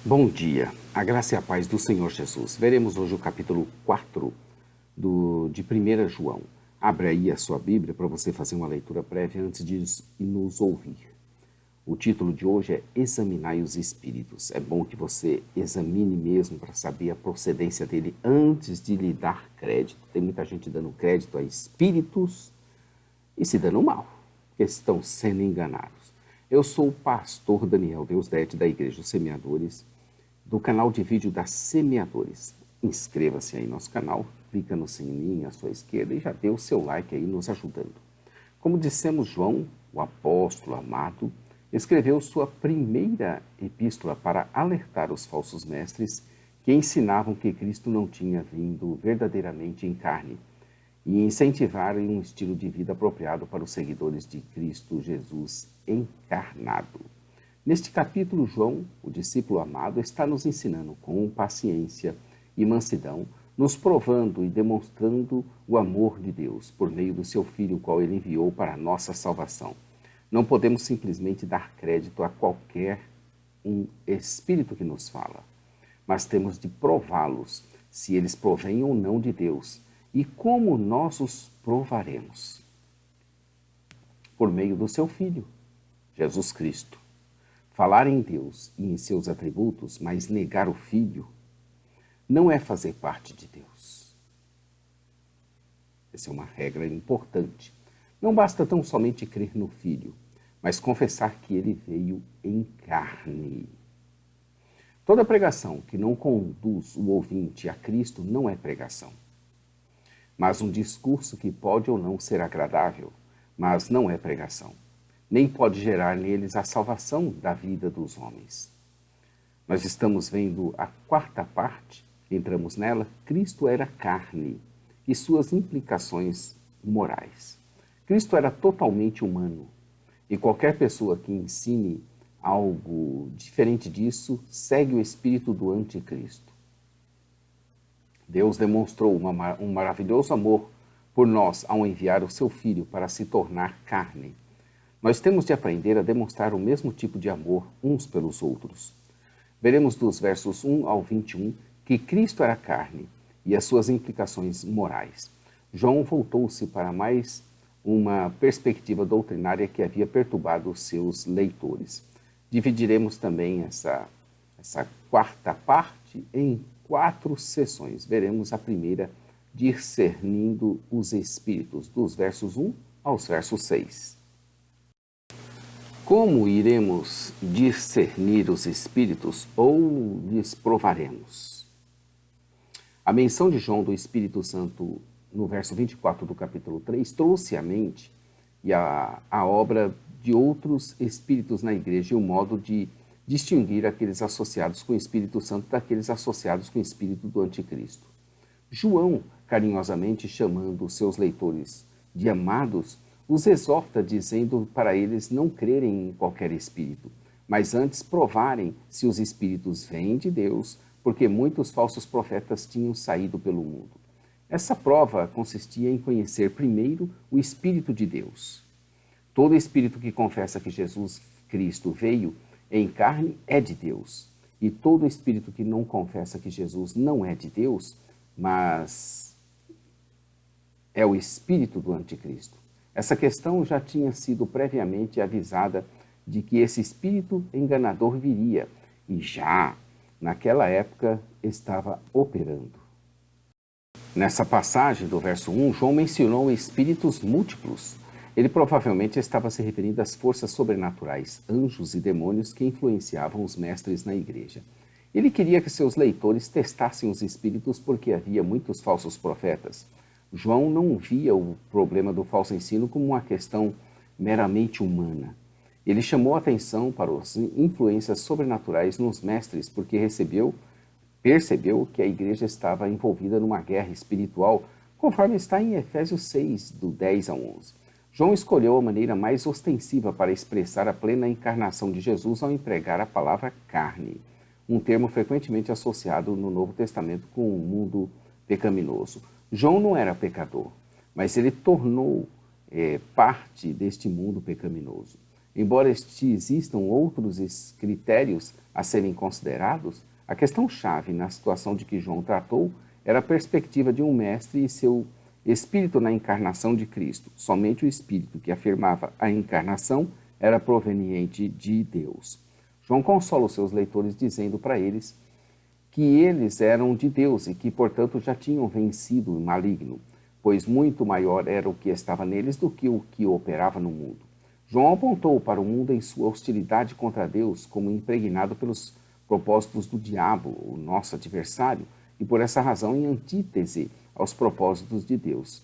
Bom dia, a graça e a paz do Senhor Jesus. Veremos hoje o capítulo 4 de 1 João. Abre aí a sua Bíblia para você fazer uma leitura prévia antes de nos ouvir. O título de hoje é Examinai os Espíritos. É bom que você examine mesmo para saber a procedência dele antes de lhe dar crédito. Tem muita gente dando crédito a espíritos e se dando mal, porque estão sendo enganados. Eu sou o pastor Daniel Deusdete, da Igreja dos Semeadores, do canal de vídeo da Semeadores. Inscreva-se aí no nosso canal, clica no sininho à sua esquerda e já dê o seu like aí nos ajudando. Como dissemos, João, o apóstolo amado, escreveu sua primeira epístola para alertar os falsos mestres que ensinavam que Cristo não tinha vindo verdadeiramente em carne e incentivarem um estilo de vida apropriado para os seguidores de Cristo Jesus encarnado. Neste capítulo, João, o discípulo amado, está nos ensinando com paciência e mansidão, nos provando e demonstrando o amor de Deus por meio do seu Filho, o qual ele enviou para a nossa salvação. Não podemos simplesmente dar crédito a qualquer um espírito que nos fala, mas temos de prová-los, se eles provêm ou não de Deus. E como nós os provaremos? Por meio do seu Filho, Jesus Cristo. Falar em Deus e em seus atributos, mas negar o Filho, não é fazer parte de Deus. Essa é uma regra importante. Não basta tão somente crer no Filho, mas confessar que ele veio em carne. Toda pregação que não conduz o ouvinte a Cristo não é pregação, mas um discurso que pode ou não ser agradável, mas não é pregação. Nem pode gerar neles a salvação da vida dos homens. Nós estamos vendo a quarta parte, entramos nela, Cristo era carne e suas implicações morais. Cristo era totalmente humano e qualquer pessoa que ensine algo diferente disso segue o espírito do anticristo. Deus demonstrou um maravilhoso amor por nós ao enviar o seu Filho para se tornar carne. Nós temos de aprender a demonstrar o mesmo tipo de amor uns pelos outros. Veremos dos versos 1 ao 21 que Cristo era carne e as suas implicações morais. João voltou-se para mais uma perspectiva doutrinária que havia perturbado os seus leitores. Dividiremos também essa quarta parte em 4 sessões. Veremos a primeira, discernindo os espíritos, dos versos 1 aos versos 6. Como iremos discernir os espíritos ou lhes provaremos? A menção de João do Espírito Santo no verso 24 do capítulo 3 trouxe à mente a obra de outros espíritos na igreja e o modo de distinguir aqueles associados com o Espírito Santo daqueles associados com o espírito do anticristo. João, carinhosamente chamando os seus leitores de amados, os exorta dizendo para eles não crerem em qualquer espírito, mas antes provarem se os espíritos vêm de Deus, porque muitos falsos profetas tinham saído pelo mundo. Essa prova consistia em conhecer primeiro o Espírito de Deus. Todo espírito que confessa que Jesus Cristo veio em carne é de Deus, e todo espírito que não confessa que Jesus não é de Deus, mas é o espírito do anticristo. Essa questão já tinha sido previamente avisada de que esse espírito enganador viria e já, naquela época, estava operando. Nessa passagem do verso 1, João mencionou espíritos múltiplos. Ele provavelmente estava se referindo às forças sobrenaturais, anjos e demônios que influenciavam os mestres na igreja. Ele queria que seus leitores testassem os espíritos porque havia muitos falsos profetas. João não via o problema do falso ensino como uma questão meramente humana. Ele chamou a atenção para as influências sobrenaturais nos mestres porque percebeu que a igreja estava envolvida numa guerra espiritual, conforme está em Efésios 6, do 10 ao 11. João escolheu a maneira mais ostensiva para expressar a plena encarnação de Jesus ao empregar a palavra carne, um termo frequentemente associado no Novo Testamento com o mundo pecaminoso. João não era pecador, mas ele tornou parte deste mundo pecaminoso. embora existam outros critérios a serem considerados, a questão-chave na situação de que João tratou era a perspectiva de um mestre e seu espírito na encarnação de Cristo. Somente o espírito que afirmava a encarnação era proveniente de Deus. João consola os seus leitores dizendo para eles que eles eram de Deus e que, portanto, já tinham vencido o maligno, pois muito maior era o que estava neles do que o que operava no mundo. João apontou para o mundo em sua hostilidade contra Deus como impregnado pelos propósitos do diabo, o nosso adversário, e por essa razão em antítese aos propósitos de Deus.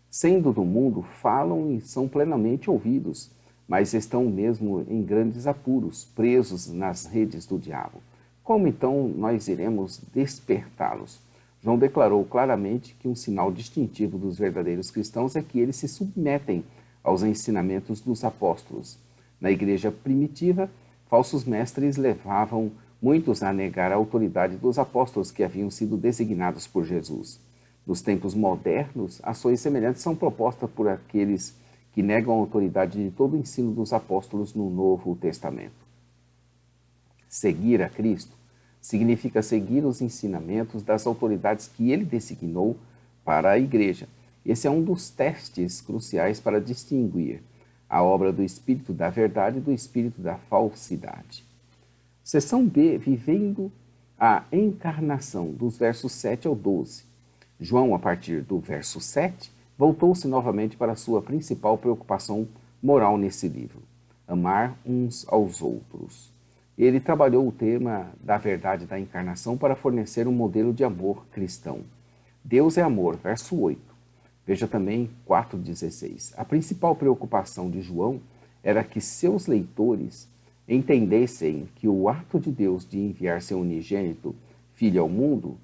Sendo do mundo, falam e são plenamente ouvidos, mas estão mesmo em grandes apuros, presos nas redes do diabo. Como então nós iremos despertá-los? João declarou claramente que um sinal distintivo dos verdadeiros cristãos é que eles se submetem aos ensinamentos dos apóstolos. Na igreja primitiva, falsos mestres levavam muitos a negar a autoridade dos apóstolos que haviam sido designados por Jesus. Nos tempos modernos, ações semelhantes são propostas por aqueles que negam a autoridade de todo o ensino dos apóstolos no Novo Testamento. Seguir a Cristo significa seguir os ensinamentos das autoridades que ele designou para a igreja. Esse é um dos testes cruciais para distinguir a obra do Espírito da verdade do Espírito da falsidade. Seção B, vivendo a encarnação, dos versos 7 ao 12. João, a partir do verso 7, voltou-se novamente para a sua principal preocupação moral nesse livro: amar uns aos outros. Ele trabalhou o tema da verdade da encarnação para fornecer um modelo de amor cristão. Deus é amor, verso 8. Veja também 4,16. A principal preocupação de João era que seus leitores entendessem que o ato de Deus de enviar seu unigênito Filho ao mundo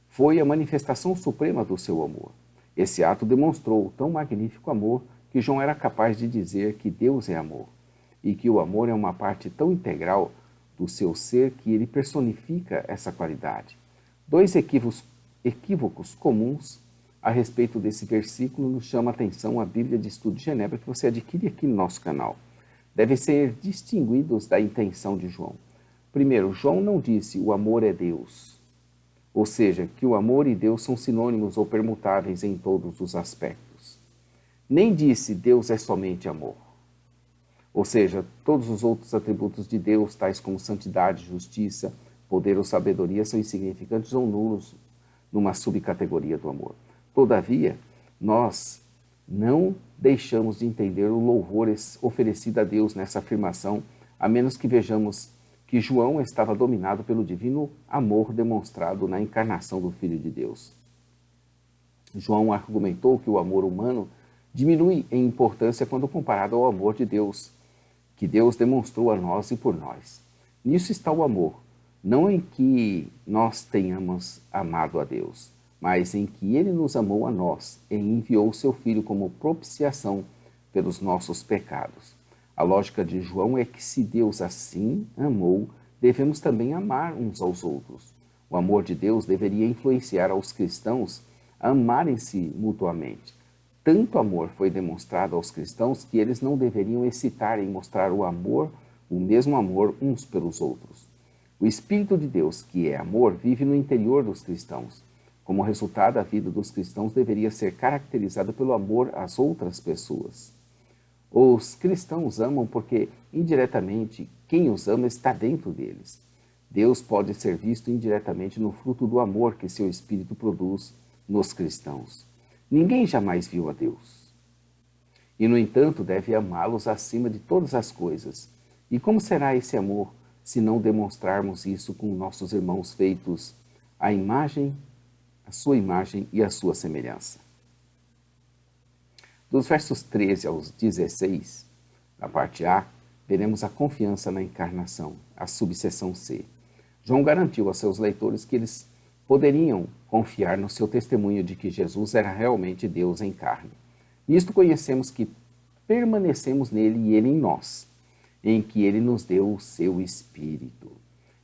foi a manifestação suprema do seu amor. Esse ato demonstrou tão magnífico amor que João era capaz de dizer que Deus é amor e que o amor é uma parte tão integral do seu ser que ele personifica essa qualidade. Dois equívocos comuns a respeito desse versículo nos chama a atenção a Bíblia de Estudo de Genebra, que você adquire aqui no nosso canal. Devem ser distinguidos da intenção de João. Primeiro, João não disse o amor é Deus, ou seja, que o amor e Deus são sinônimos ou permutáveis em todos os aspectos. Nem disse Deus é somente amor. Ou seja, todos os outros atributos de Deus, tais como santidade, justiça, poder ou sabedoria, são insignificantes ou nulos numa subcategoria do amor. Todavia, nós não deixamos de entender o louvor oferecido a Deus nessa afirmação, a menos que vejamos que João estava dominado pelo divino amor demonstrado na encarnação do Filho de Deus. João argumentou que o amor humano diminui em importância quando comparado ao amor de Deus, que Deus demonstrou a nós e por nós. Nisso está o amor, não em que nós tenhamos amado a Deus, mas em que Ele nos amou a nós e enviou seu Filho como propiciação pelos nossos pecados. A lógica de João é que se Deus assim amou, devemos também amar uns aos outros. O amor de Deus deveria influenciar aos cristãos a amarem-se mutuamente. Tanto amor foi demonstrado aos cristãos que eles não deveriam hesitar em mostrar o mesmo amor uns pelos outros. O Espírito de Deus, que é amor, vive no interior dos cristãos. Como resultado, a vida dos cristãos deveria ser caracterizada pelo amor às outras pessoas. Os cristãos amam porque, indiretamente, quem os ama está dentro deles. Deus pode ser visto indiretamente no fruto do amor que seu Espírito produz nos cristãos. Ninguém jamais viu a Deus. E, no entanto, deve amá-los acima de todas as coisas. E como será esse amor se não demonstrarmos isso com nossos irmãos feitos à imagem, a sua imagem e a sua semelhança? Dos versos 13 aos 16, na parte A, veremos a confiança na encarnação, a subseção C. João garantiu a seus leitores que eles poderiam confiar no seu testemunho de que Jesus era realmente Deus em carne. Nisto conhecemos que permanecemos nele e ele em nós, em que ele nos deu o seu Espírito.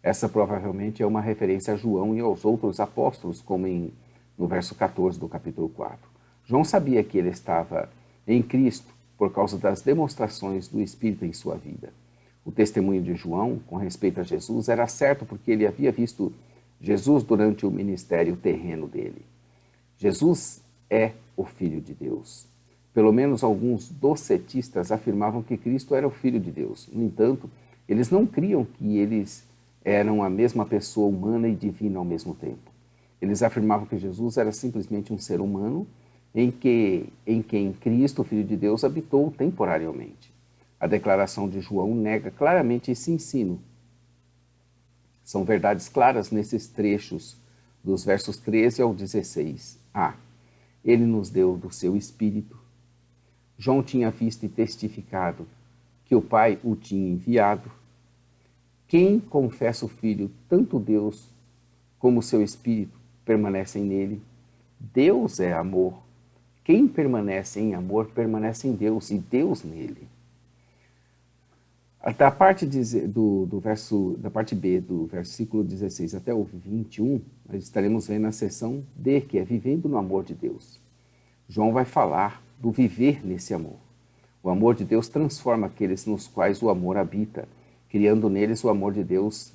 Essa provavelmente é uma referência a João e aos outros apóstolos, como no verso 14 do capítulo 4. João sabia que ele estava em Cristo por causa das demonstrações do Espírito em sua vida. O testemunho de João com respeito a Jesus era certo porque ele havia visto Jesus durante o ministério terreno dele. Jesus é o Filho de Deus. Pelo menos alguns docetistas afirmavam que Cristo era o Filho de Deus. No entanto, eles não criam que eles eram a mesma pessoa humana e divina ao mesmo tempo. Eles afirmavam que Jesus era simplesmente um ser humano em quem Cristo, o Filho de Deus, habitou temporariamente. A declaração de João nega claramente esse ensino. São verdades claras nesses trechos, dos versos 13 ao 16. Ele nos deu do seu Espírito. João tinha visto e testificado que o Pai o tinha enviado. Quem confessa o Filho, tanto Deus como o seu Espírito, permanecem nele. Deus é amor. Quem permanece em amor, permanece em Deus e Deus nele. Da parte B do versículo 16 até o 21, nós estaremos vendo a seção D, que é vivendo no amor de Deus. João vai falar do viver nesse amor. O amor de Deus transforma aqueles nos quais o amor habita, criando neles o amor de Deus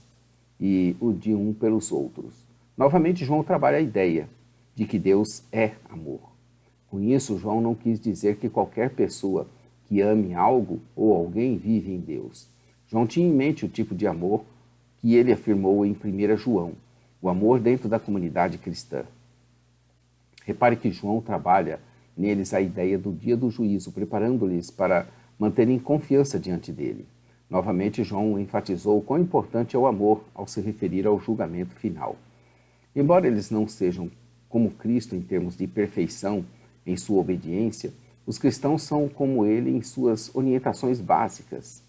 e o de um pelos outros. Novamente, João trabalha a ideia de que Deus é amor. Com isso, João não quis dizer que qualquer pessoa que ame algo ou alguém vive em Deus. João tinha em mente o tipo de amor que ele afirmou em 1 João, o amor dentro da comunidade cristã. Repare que João trabalha neles a ideia do dia do juízo, preparando-lhes para manterem confiança diante dele. Novamente, João enfatizou o quão importante é o amor ao se referir ao julgamento final. Embora eles não sejam como Cristo em termos de perfeição em sua obediência, os cristãos são como ele em suas orientações básicas,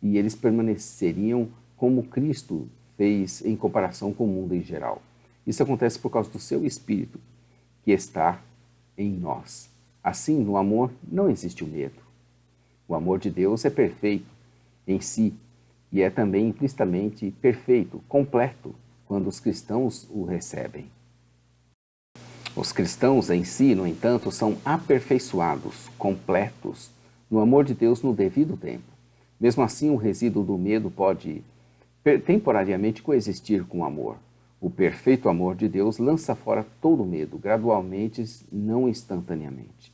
e eles permaneceriam como Cristo fez em comparação com o mundo em geral. Isso acontece por causa do seu Espírito, que está em nós. Assim, no amor não existe o medo. O amor de Deus é perfeito em si e é também implicitamente perfeito, completo, quando os cristãos o recebem. Os cristãos em si, no entanto, são aperfeiçoados, completos, no amor de Deus no devido tempo. Mesmo assim, o resíduo do medo pode temporariamente coexistir com o amor. O perfeito amor de Deus lança fora todo medo, gradualmente, não instantaneamente.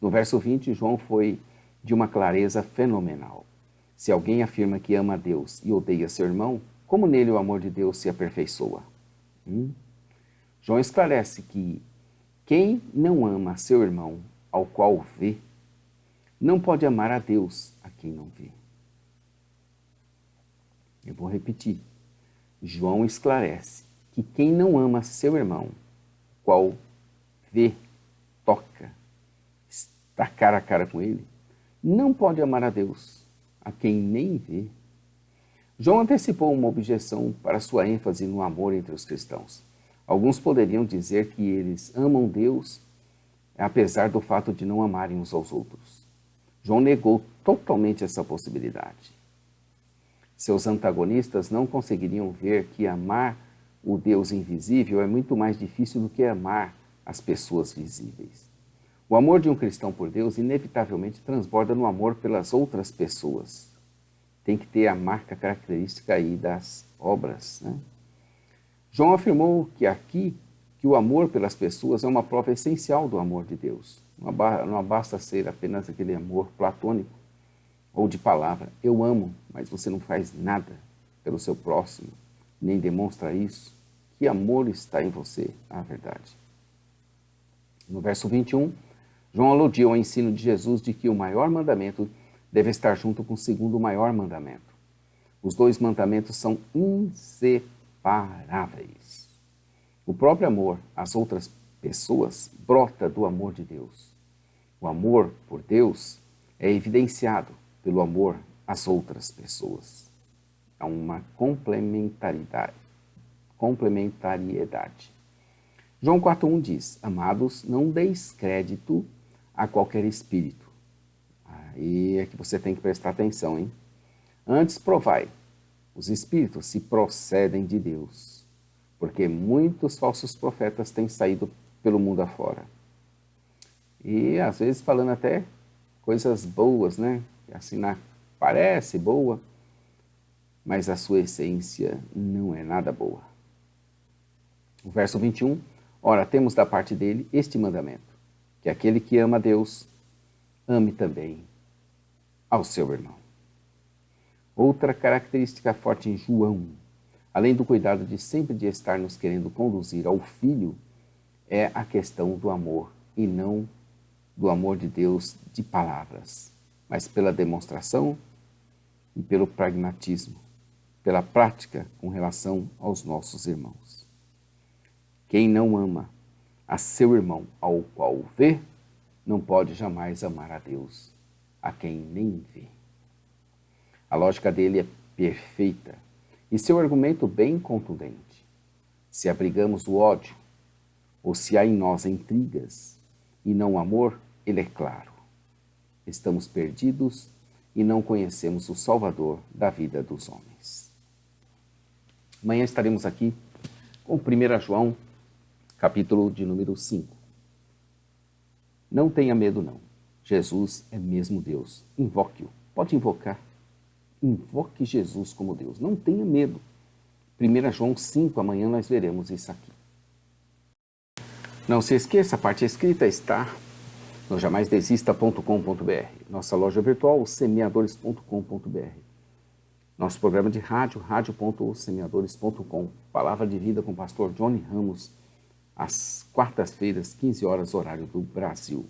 No verso 20, João foi de uma clareza fenomenal. Se alguém afirma que ama a Deus e odeia seu irmão, como nele o amor de Deus se aperfeiçoa? João esclarece que quem não ama seu irmão, ao qual vê, não pode amar a Deus, a quem não vê. Eu vou repetir. João esclarece que quem não ama seu irmão, qual vê, toca, está cara a cara com ele, não pode amar a Deus, a quem nem vê. João antecipou uma objeção para sua ênfase no amor entre os cristãos. Alguns poderiam dizer que eles amam Deus, apesar do fato de não amarem uns aos outros. João negou totalmente essa possibilidade. Seus antagonistas não conseguiriam ver que amar o Deus invisível é muito mais difícil do que amar as pessoas visíveis. O amor de um cristão por Deus inevitavelmente transborda no amor pelas outras pessoas. Tem que ter a marca característica aí das obras, né? João afirmou que o amor pelas pessoas é uma prova essencial do amor de Deus. Não basta ser apenas aquele amor platônico ou de palavra. Eu amo, mas você não faz nada pelo seu próximo, nem demonstra isso. Que amor está em você, na verdade? No verso 21, João aludiu ao ensino de Jesus de que o maior mandamento deve estar junto com o segundo maior mandamento. Os dois mandamentos são inseparáveis. O próprio amor às outras pessoas brota do amor de Deus. O amor por Deus é evidenciado pelo amor às outras pessoas. É uma complementariedade. João 4,1 diz: Amados, não deis crédito a qualquer espírito. Aí é que você tem que prestar atenção, hein? Antes provai os espíritos se procedem de Deus, porque muitos falsos profetas têm saído pelo mundo afora. E às vezes falando até coisas boas, né? Assim, parece boa, mas a sua essência não é nada boa. O verso 21, ora, temos da parte dele este mandamento, que aquele que ama a Deus, ame também ao seu irmão. Outra característica forte em João, além do cuidado de sempre de estar nos querendo conduzir ao Filho, é a questão do amor, e não do amor de Deus de palavras, mas pela demonstração e pelo pragmatismo, pela prática com relação aos nossos irmãos. Quem não ama a seu irmão ao qual vê, não pode jamais amar a Deus, a quem nem vê. A lógica dele é perfeita e seu argumento bem contundente. Se abrigamos o ódio, ou se há em nós intrigas e não amor, ele é claro. Estamos perdidos e não conhecemos o Salvador da vida dos homens. Amanhã estaremos aqui com 1 João, capítulo de número 5. Não tenha medo, não. Jesus é mesmo Deus. Invoque-o. Pode invocar. Invoque Jesus como Deus. Não tenha medo. 1 João 5, amanhã nós veremos isso aqui. Não se esqueça, a parte escrita está no jamaisdesista.com.br. Nossa loja virtual, semeadores.com.br. Nosso programa de rádio, radio.semeadores.com. Palavra de vida com o pastor Johnny Ramos, às quartas-feiras, 15 horas, horário do Brasil.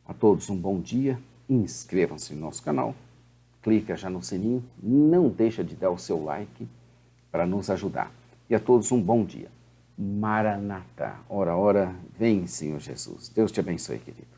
A todos um bom dia, inscrevam-se no nosso canal, clica já no sininho, não deixa de dar o seu like para nos ajudar. E a todos um bom dia. Maranata, ora, ora, vem, Senhor Jesus. Deus te abençoe, querido.